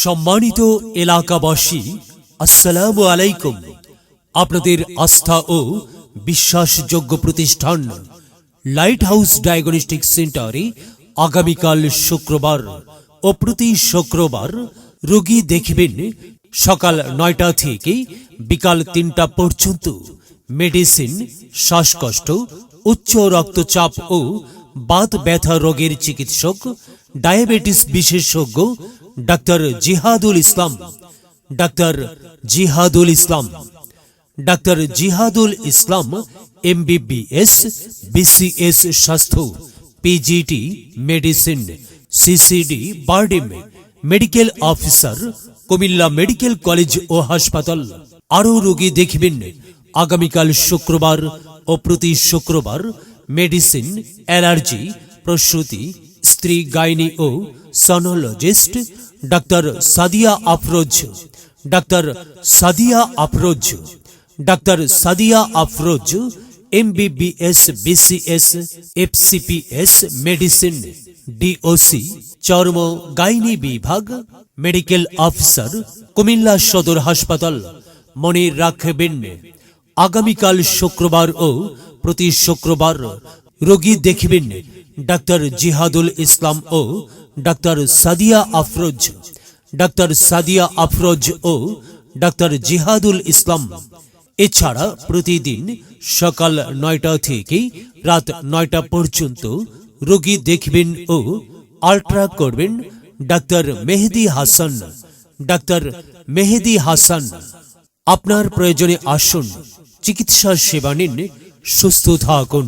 সম্মানিত এলাকাবাসী, আসসালামু আলাইকুম। আপনাদের আস্থা ও বিশ্বাসযোগ্য প্রতিষ্ঠান লাইট হাউস ডায়াগনস্টিক সেন্টারে আগামীকাল শুক্রবার ও প্রতি শুক্রবার রোগী দেখবেন সকাল 9টা থেকে বিকাল 3টা পর্যন্ত। মেডিসিন, শ্বাসকষ্ট, উচ্চ রক্তচাপ ও বাত ব্যথা রোগের চিকিৎসক ডায়াবেটিস বিশেষজ্ঞ doctor Jihadul Islam, doctor Jihadul Islam, doctor Jihadul Islam MBBS, BCS স্বাস্থ্য, PGT medicine, CCD BIRDEM, medical officer, Comilla medical college ও হাসপাতাল। আরও রোগী দেখবেন আগামীকাল শুক্রবার ও প্রতি শুক্রবার মেডিসিন, অ্যালার্জি, প্রসূতি, স্ত্রী গাইনি ও sonologist doctor Sadia Afroz, doctor Sadia Afroz, doctor Sadia Afroz MBBS, BCS, FCPS medicine, DOC চর্ম গাইনি বিভাগ, মেডিকেল অফিসার, কুমিল্লা সদর হাসপাতাল। মনে রাখবেন আগামীকাল শুক্রবার ও প্রতি শুক্রবার রোগী দেখবেন ডাক্তার জিহাদুল ইসলাম ও ডাক্তার সাদিয়া আফরোজ, ডাক্তার সাদিয়া আফরোজ ও ডাক্তার জিহাদুল ইসলাম। এছাড়া প্রতিদিন সকাল 9টা থেকে রাত 9টা পর্যন্ত রোগী দেখবেন ও আল্ট্রা করবেন ডাক্তার মেহেদি হাসান, ডাক্তার মেহেদি হাসান। আপনার প্রয়োজনে আসুন, চিকিৎসা সেবা নিন, সুস্থ থাকুন।